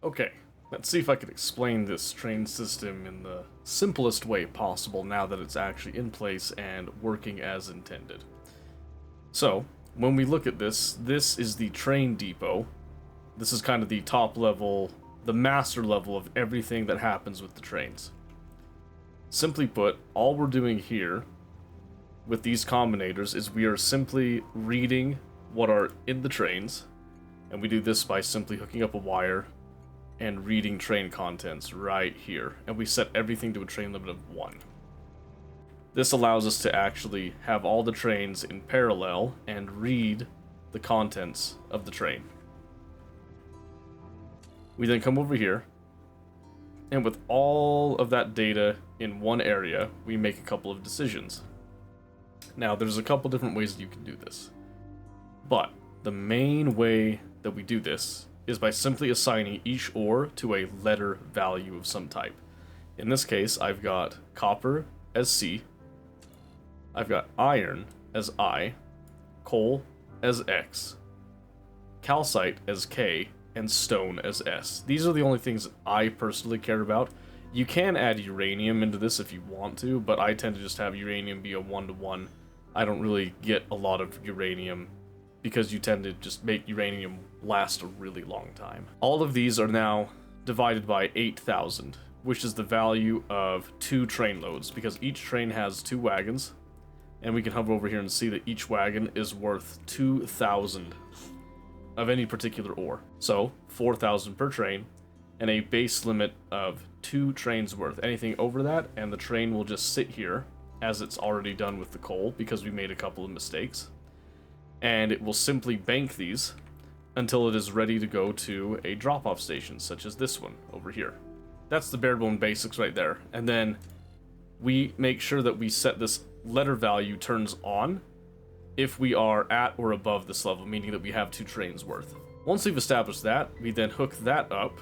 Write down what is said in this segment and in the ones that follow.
Okay, let's see if I can explain this train system in the simplest way possible now that it's actually in place and working as intended. So, when we look at this, this is the train depot. This is kind of the top level, the master level of everything that happens with the trains. Simply put, all we're doing here with these combinators is we are simply reading what are in the trains, and we do this by simply hooking up a wire and reading train contents right here, and we set everything to a train limit of 1. This allows us to actually have all the trains in parallel and read the contents of the train. We then come over here, and with all of that data in one area, we make a couple of decisions. Now, there's a couple different ways that you can do this, but the main way that we do this is by simply assigning each ore to a letter value of some type. In this case, I've got copper as C, I've got iron as I, coal as X, calcite as K, and stone as S. These are the only things that I personally care about. You can add uranium into this if you want to, but I tend to just have uranium be a 1-to-1. I don't really get a lot of uranium because you tend to just make uranium last a really long time. All of these are now divided by 8,000, which is the value of 2 train loads, because each train has 2 wagons, and we can hover over here and see that each wagon is worth 2,000 of any particular ore. So, 4,000 per train, and a base limit of 2 trains worth. Anything over that, and the train will just sit here, as it's already done with the coal, because we made a couple of mistakes. And it will simply bank these until it is ready to go to a drop-off station, such as this one over here. That's the bare bone basics right there. And then we make sure that we set this letter value turns on if we are at or above this level, meaning that we have 2 trains worth. Once we've established that, we then hook that up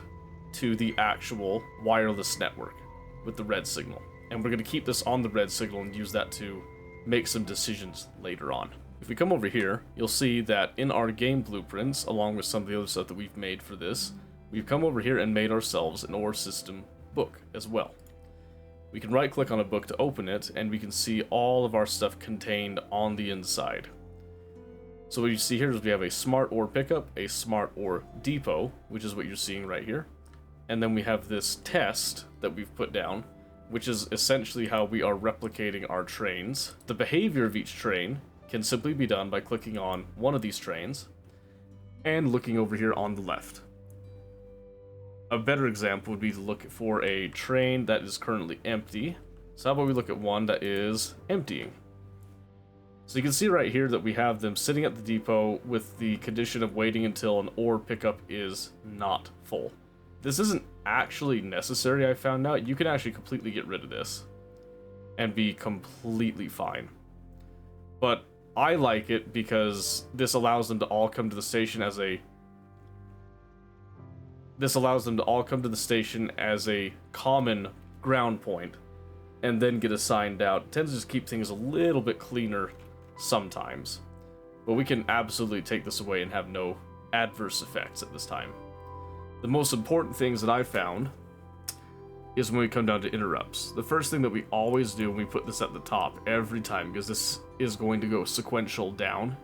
to the actual wireless network with the red signal. And we're going to keep this on the red signal and use that to make some decisions later on. If we come over here, you'll see that in our game blueprints, along with some of the other stuff that we've made for this, we've come over here and made ourselves an ore system book as well. We can right click on a book to open it, and we can see all of our stuff contained on the inside. So what you see here is we have a smart ore pickup, a smart ore depot, which is what you're seeing right here, and then we have this test that we've put down, which is essentially how we are replicating our trains. The behavior of each train can simply be done by clicking on one of these trains and looking over here on the left. A better example would be to look for a train that is currently empty. So how about we look at one that is emptying? So you can see right here that we have them sitting at the depot with the condition of waiting until an ore pickup is not full. This isn't actually necessary, I found out. You can actually completely get rid of this and be completely fine. But I like it because this allows them to all come to the station as a common ground point and then get assigned out. It tends to just keep things a little bit cleaner sometimes. But we can absolutely take this away and have no adverse effects at this time. The most important things that I found is when we come down to interrupts. The first thing that we always do when we put this at the top every time, because this is going to go sequential down,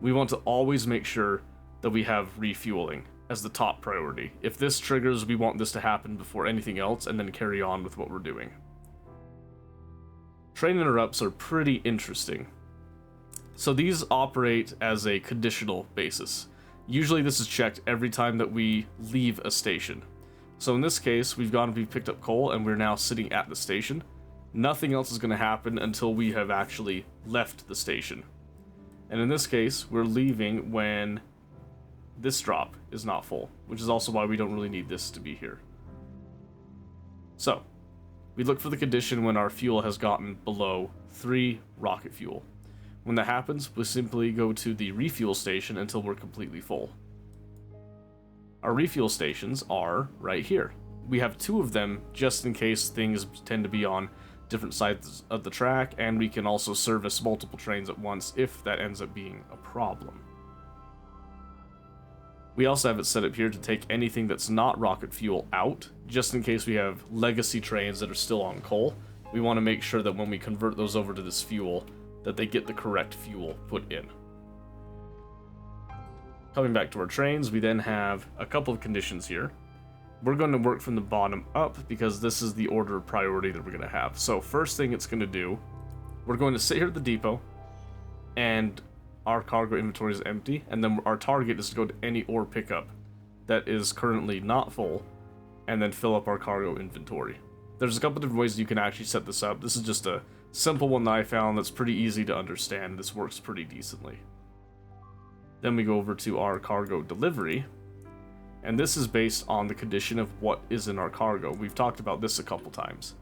we want to always make sure that we have refueling as the top priority. If this triggers, we want this to happen before anything else and then carry on with what we're doing. Train interrupts are pretty interesting. So these operate as a conditional basis. Usually this is checked every time that we leave a station. So in this case, we've gone and we've picked up coal and we're now sitting at the station. Nothing else is going to happen until we have actually left the station. And in this case, we're leaving when this drop is not full, which is also why we don't really need this to be here. So, we look for the condition when our fuel has gotten below 3 rocket fuel. When that happens, we simply go to the refuel station until we're completely full. Our refuel stations are right here. We have 2 of them just in case things tend to be on different sides of the track, and we can also service multiple trains at once if that ends up being a problem. We also have it set up here to take anything that's not rocket fuel out, just in case we have legacy trains that are still on coal. We want to make sure that when we convert those over to this fuel, that they get the correct fuel put in. Coming back to our trains, we then have a couple of conditions here. We're going to work from the bottom up because this is the order of priority that we're going to have. So first thing it's going to do, we're going to sit here at the depot, and our cargo inventory is empty, and then our target is to go to any ore pickup that is currently not full, and then fill up our cargo inventory. There's a couple different ways you can actually set this up. This is just a simple one that I found that's pretty easy to understand. This works pretty decently. Then we go over to our cargo delivery, and this is based on the condition of what is in our cargo. We've talked about this a couple times.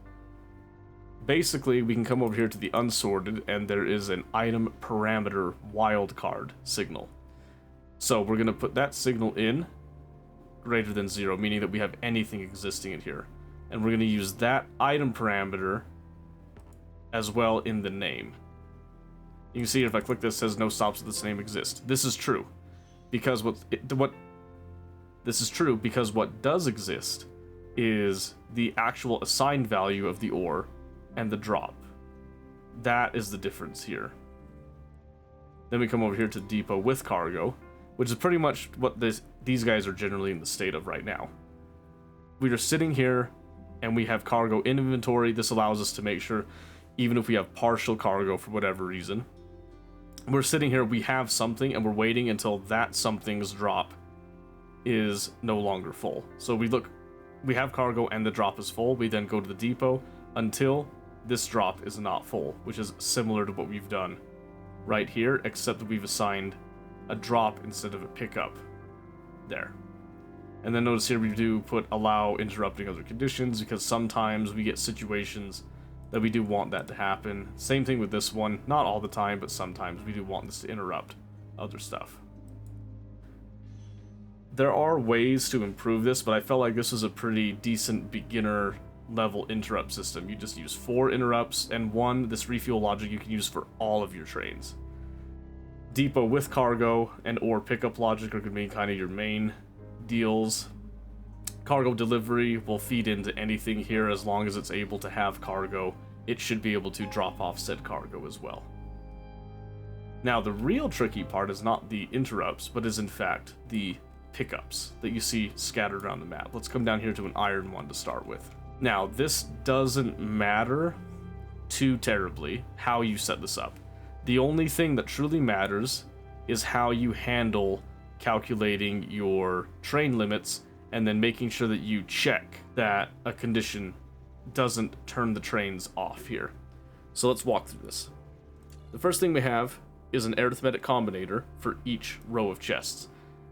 Basically, we can come over here to the unsorted, and there is an item parameter wildcard signal. So we're going to put that signal in greater than 0, meaning that we have anything existing in here. And we're going to use that item parameter as well in the name. You can see if I click this, it says no stops with this name exist. This is true because what does exist is the actual assigned value of the ore and the drop. That is the difference here. Then we come over here to depot with cargo, which is pretty much what these guys are generally in the state of right now. We are sitting here and we have cargo in inventory. This allows us to make sure, even if we have partial cargo for whatever reason, we're sitting here, we have something, and we're waiting until that something's drop is no longer full. So we have cargo and the drop is full. We then go to the depot until this drop is not full, which is similar to what we've done right here, except that we've assigned a drop instead of a pickup there. And then notice here we do put allow interrupting other conditions, because sometimes we get situations that we do want that to happen. Same thing with this one, not all the time, but sometimes we do want this to interrupt other stuff. There are ways to improve this, but I felt like this was a pretty decent beginner level interrupt system. You just use 4 interrupts, and this refuel logic you can use for all of your trains. Depot with cargo and or pickup logic are going to be kind of your main deals. Cargo delivery will feed into anything here as long as it's able to have cargo. It should be able to drop off said cargo as well. Now, the real tricky part is not the interrupts, but is in fact the pickups that you see scattered around the map. Let's come down here to an iron one to start with. Now, this doesn't matter too terribly how you set this up. The only thing that truly matters is how you handle calculating your train limits and then making sure that you check that a condition doesn't turn the trains off here. So let's walk through this. The first thing we have is an arithmetic combinator for each row of chests.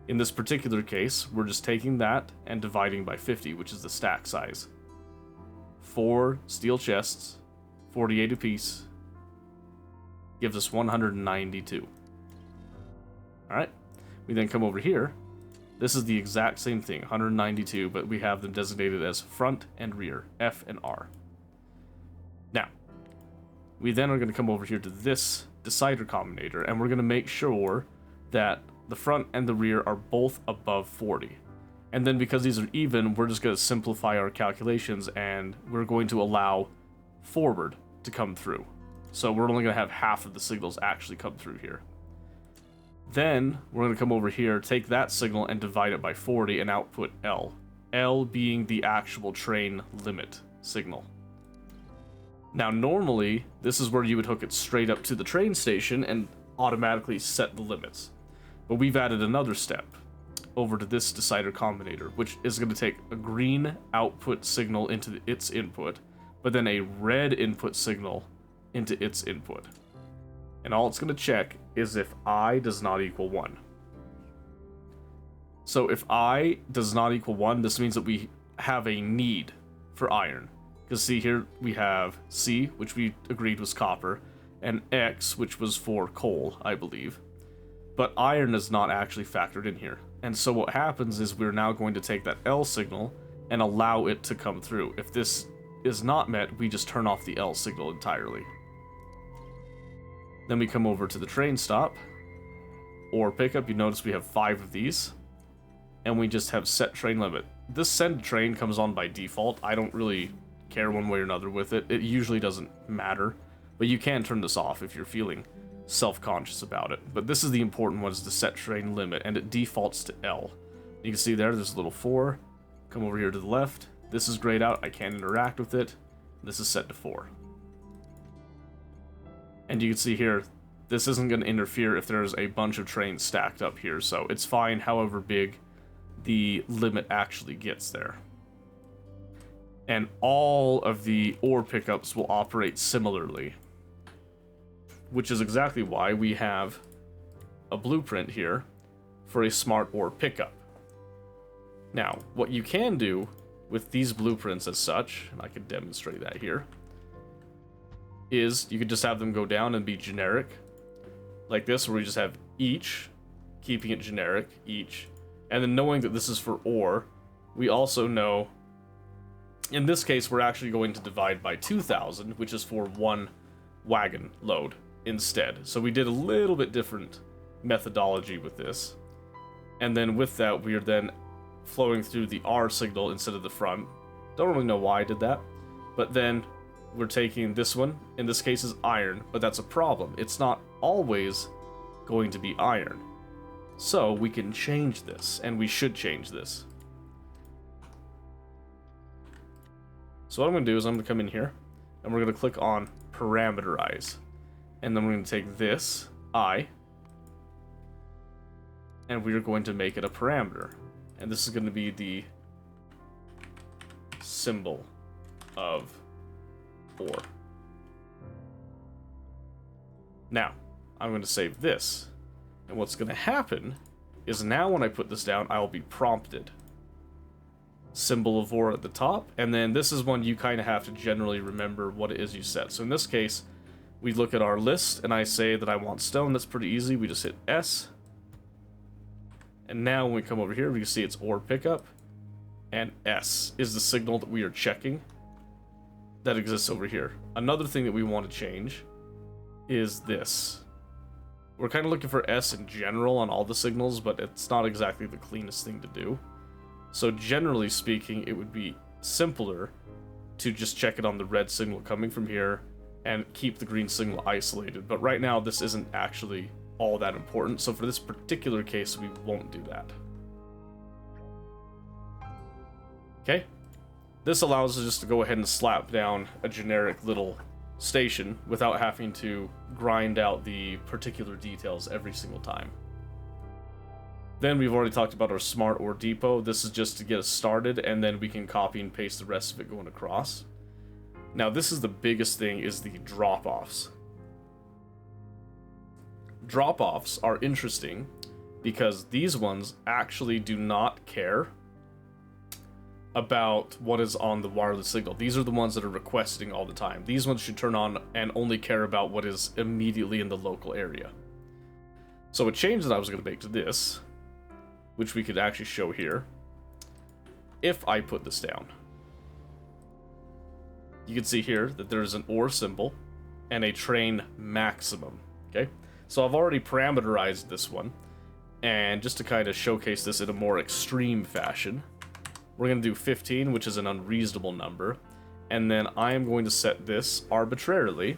In this particular case, we're just taking that and dividing by 50, which is the stack size. 4 steel chests, 48 apiece, gives us 192. Alright, we then come over here. This is the exact same thing, 192, but we have them designated as front and rear, F and R. Now, we then are going to come over here to this decider combinator, and we're going to make sure that the front and the rear are both above 40. And then because these are even, we're just going to simplify our calculations, and we're going to allow forward to come through. So we're only going to have half of the signals actually come through here. Then we're going to come over here, take that signal and divide it by 40 and output L. L being the actual train limit signal. Now normally, this is where you would hook it straight up to the train station and automatically set the limits. But we've added another step over to this decider combinator, which is going to take a green output signal into its input, but then a red input signal into its input. And all it's going to check is if I does not equal 1. So if I does not equal 1, this means that we have a need for iron. Because see here, we have C, which we agreed was copper, and X, which was for coal, I believe. But iron is not actually factored in here. And so what happens is we're now going to take that L signal and allow it to come through. If this is not met, we just turn off the L signal entirely. Then we come over to the train stop or pickup. You notice we have 5 of these. and we just have set train limit. This send train comes on by default. I don't really care one way or another with it. It usually doesn't matter, but you can turn this off if you're feeling self-conscious about it. But this is the important one, is the set train limit, and it defaults to L. You can see there's a little 4. Come over here to the left. This is grayed out. I can't interact with it. This is set to 4. And you can see here, this isn't going to interfere if there's a bunch of trains stacked up here, so it's fine however big the limit actually gets there. And all of the ore pickups will operate similarly, which is exactly why we have a blueprint here for a smart ore pickup. Now, what you can do with these blueprints as such, and I can demonstrate that here, is you could just have them go down and be generic, like this, where we just have each, keeping it generic, each, and then knowing that this is for ore, we also know, in this case, we're actually going to divide by 2,000, which is for one wagon load instead. So we did a little bit different methodology with this. And then with that, we are then flowing through the R signal instead of the front. Don't really know why I did that. But then we're taking this one, in this case is iron, but that's a problem. It's not always going to be iron. So we can change this, and we should change this. So what I'm going to do is I'm going to come in here, and we're going to click on parameterize. And then we're going to take this, I, and we are going to make it a parameter. And this is going to be the symbol of ore. Now, I'm going to save this. And what's going to happen is now when I put this down, I will be prompted. Symbol of ore at the top, and then this is one you kind of have to generally remember what it is you set. So in this case, we look at our list, and I say that I want stone. That's pretty easy. We just hit S. And now when we come over here, we can see it's ore pickup, and S is the signal that we are checking that exists over here. Another thing that we want to change is this. We're kind of looking for S in general on all the signals, but it's not exactly the cleanest thing to do. So generally speaking, it would be simpler to just check it on the red signal coming from here and keep the green signal isolated. But right now, this isn't actually all that important. So for this particular case, we won't do that. Okay. This allows us just to go ahead and slap down a generic little station without having to grind out the particular details every single time. Then we've already talked about our smart ore depot. This is just to get us started, and then we can copy and paste the rest of it going across. Now this is the biggest thing, is the drop-offs. Drop-offs are interesting because these ones actually do not care about what is on the wireless signal. These are the ones that are requesting all the time. These ones should turn on and only care about what is immediately in the local area. So a change that I was going to make to this, which we could actually show here, if I put this down, you can see here that there's an ore symbol and a train maximum. Okay, so I've already parameterized this one, and just to kind of showcase this in a more extreme fashion, we're going to do 15, which is an unreasonable number, and then I am going to set this arbitrarily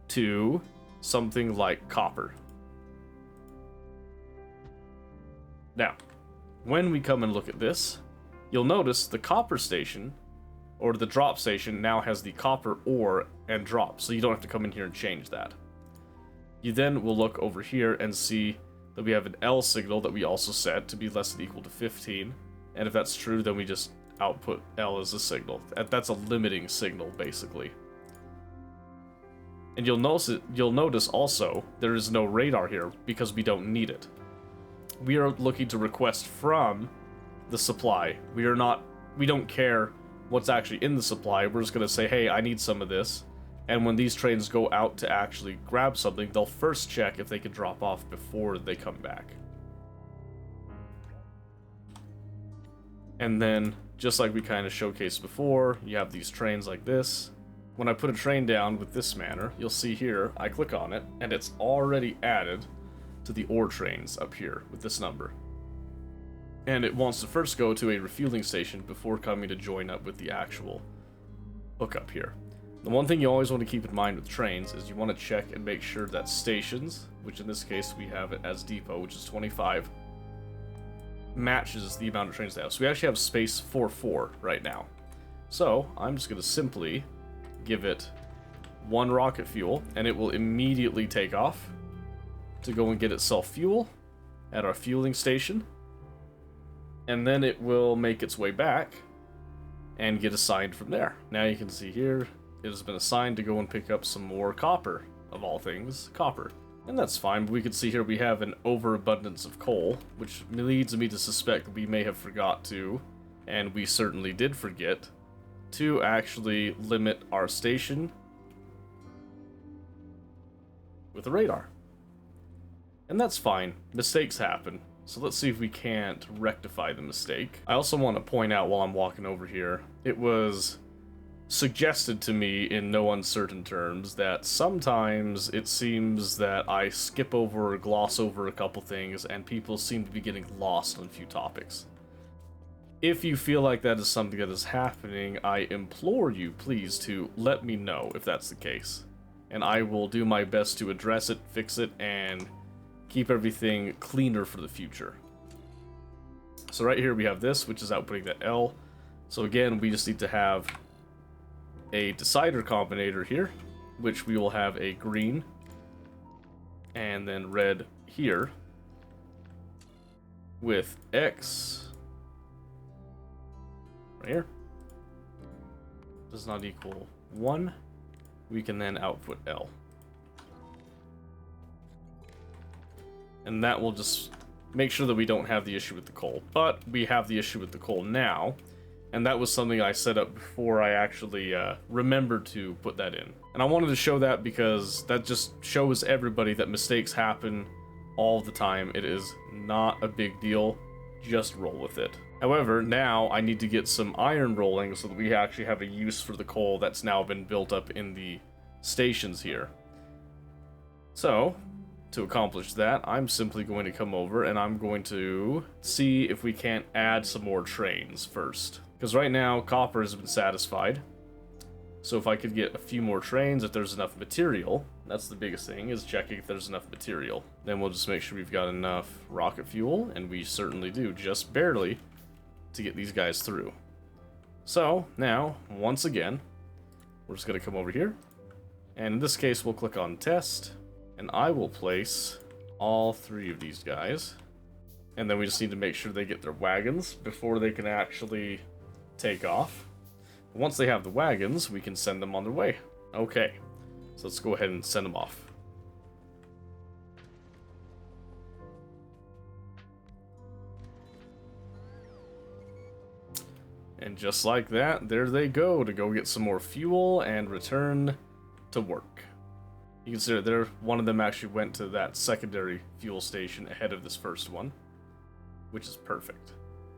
to something like copper. Now, when we come and look at this, you'll notice the copper station, or the drop station, now has the copper ore and drop, so you don't have to come in here and change that. You then will look over here and see that we have an L signal that we also set to be less than or equal to 15, and if that's true, then we just output L as a signal. That's a limiting signal, basically. And you'll notice also there is no radar here because we don't need it. We are looking to request from the supply. We don't care what's actually in the supply. We're just going to say, hey, I need some of this. And when these trains go out to actually grab something, they'll first check if they can drop off before they come back. And then, just like we kind of showcased before, you have these trains like this. When I put a train down with this manner, you'll see here, I click on it, and it's already added to the ore trains up here with this number. And it wants to first go to a refueling station before coming to join up with the actual hookup here. The one thing you always want to keep in mind with trains is you want to check and make sure that stations, which in this case we have it as depot, which is 25, matches the amount of trains they have. So we actually have space for 4 right now. So I'm just going to simply give it 1 rocket fuel, and it will immediately take off to go and get itself fuel at our fueling station. And then it will make its way back and get assigned from there. Now you can see here, it has been assigned to go and pick up some more copper, of all things, copper. And that's fine, but we can see here we have an overabundance of coal, which leads me to suspect that we may have forgot to, and we certainly did forget, to actually limit our station with a radar. And that's fine, mistakes happen. So let's see if we can't rectify the mistake. I also want to point out while I'm walking over here, it was suggested to me in no uncertain terms that sometimes it seems that I skip over or gloss over a couple things and people seem to be getting lost on a few topics. If you feel like that is something that is happening, I implore you please to let me know if that's the case. And I will do my best to address it, fix it, and keep everything cleaner for the future. So right here we have this, which is outputting that L. So again, we just need to have a decider combinator here, which we will have a green and then red here with X right here does not equal 1. We can then output L. And that will just make sure that we don't have the issue with the coal. But we have the issue with the coal now, and that was something I set up before I actually remembered to put that in. And I wanted to show that because that just shows everybody that mistakes happen all the time. It is not a big deal, just roll with it. However, now I need to get some iron rolling so that we actually have a use for the coal that's now been built up in the stations here. So, to accomplish that, I'm simply going to come over and I'm going to see if we can't add some more trains first. Because right now, copper has been satisfied. So if I could get a few more trains, if there's enough material, that's the biggest thing, is checking if there's enough material. Then we'll just make sure we've got enough rocket fuel, and we certainly do, just barely, to get these guys through. So, now, once again, we're just going to come over here, and in this case, we'll click on Test, and I will place all 3 of these guys, and then we just need to make sure they get their wagons before they can actually take off. Once they have the wagons, we can send them on their way. Okay, so let's go ahead and send them off. And just like that, there they go to go get some more fuel and return to work. You can see there, one of them actually went to that secondary fuel station ahead of this first one, which is perfect.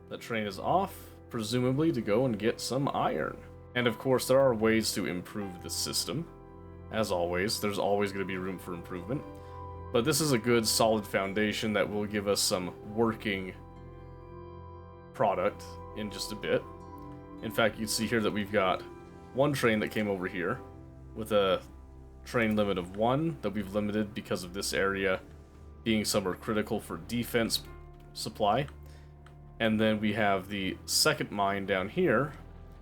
That train is off, presumably to go and get some iron. And of course, there are ways to improve the system. As always, there's always going to be room for improvement. But this is a good, solid foundation that will give us some working product in just a bit. In fact, you can see here that we've got one train that came over here with a train limit of 1 that we've limited because of this area being somewhere critical for defense supply. And then we have the second mine down here,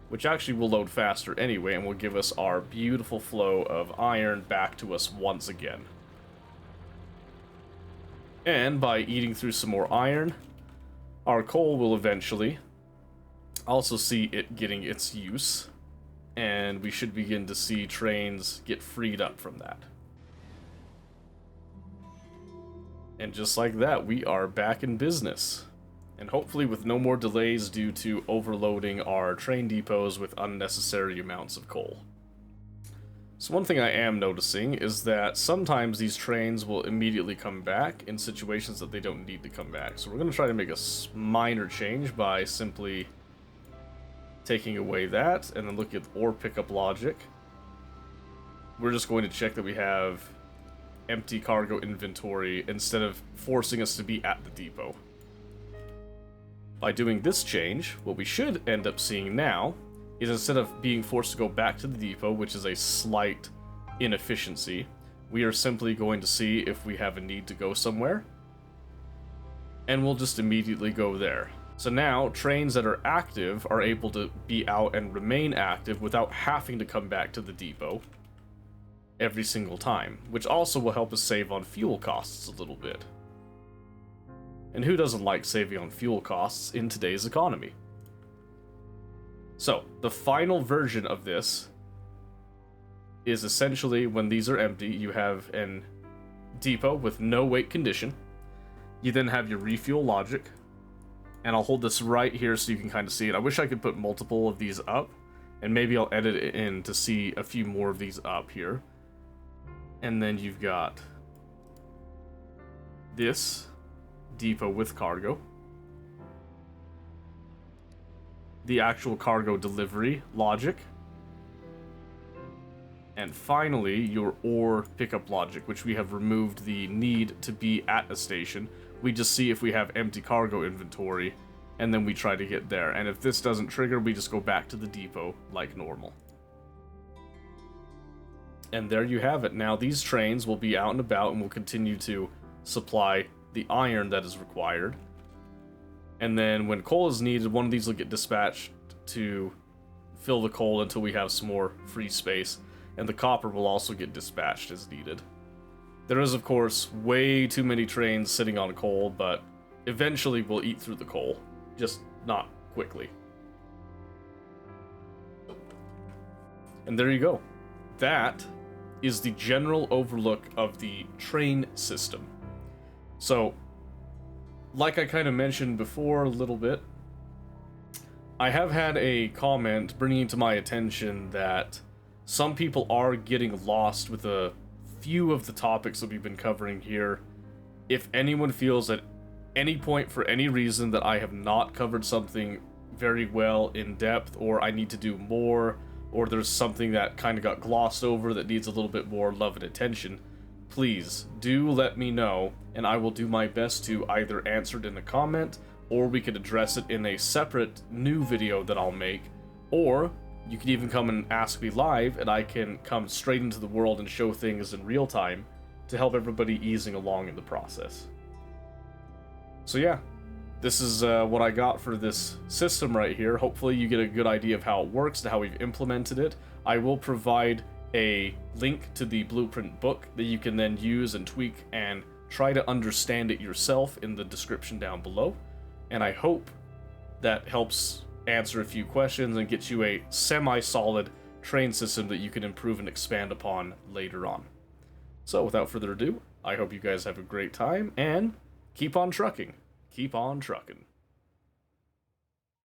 which actually will load faster anyway and will give us our beautiful flow of iron back to us once again. And by eating through some more iron, our coal will eventually also see it getting its use, and we should begin to see trains get freed up from that. And just like that, we are back in business. And hopefully with no more delays due to overloading our train depots with unnecessary amounts of coal. So one thing I am noticing is that sometimes these trains will immediately come back in situations that they don't need to come back. So we're going to try to make a minor change by simply taking away that and then looking at ore pickup logic. We're just going to check that we have empty cargo inventory instead of forcing us to be at the depot. by doing this change, what we should end up seeing now is instead of being forced to go back to the depot, which is a slight inefficiency, we are simply going to see if we have a need to go somewhere, and we'll just immediately go there. So now, trains that are active are able to be out and remain active without having to come back to the depot every single time, which also will help us save on fuel costs a little bit. And who doesn't like saving on fuel costs in today's economy? So, the final version of this is essentially when these are empty, you have an depot with no wait condition. You then have your refuel logic. And I'll hold this right here so you can kind of see it. I wish I could put multiple of these up, and maybe I'll edit it in to see a few more of these up here. And then you've got this depot with cargo. The actual cargo delivery logic. And finally, your ore pickup logic, which we have removed the need to be at a station. We just see if we have empty cargo inventory, and then we try to get there. And if this doesn't trigger, we just go back to the depot like normal. And there you have it. Now these trains will be out and about and will continue to supply the iron that is required. And then when coal is needed, one of these will get dispatched to fill the coal until we have some more free space. And the copper will also get dispatched as needed. There is, of course, way too many trains sitting on coal, but eventually we'll eat through the coal. Just not quickly. And there you go. That is the general overlook of the train system. So, like I kind of mentioned before a little bit, I have had a comment bringing to my attention that some people are getting lost with a few of the topics that we've been covering here. If anyone feels at any point for any reason that I have not covered something very well in depth, or I need to do more, or there's something that kind of got glossed over that needs a little bit more love and attention, please do let me know, and I will do my best to either answer it in a comment, or we could address it in a separate new video that I'll make, or you can even come and ask me live, and I can come straight into the world and show things in real time to help everybody easing along in the process. So yeah, this is what I got for this system right here. Hopefully you get a good idea of how it works and how we've implemented it. I will provide a link to the blueprint book that you can then use and tweak and try to understand it yourself in the description down below. And I hope that helps answer a few questions and get you a semi-solid train system that you can improve and expand upon later on. So without further ado, I hope you guys have a great time, and keep on trucking. Keep on trucking.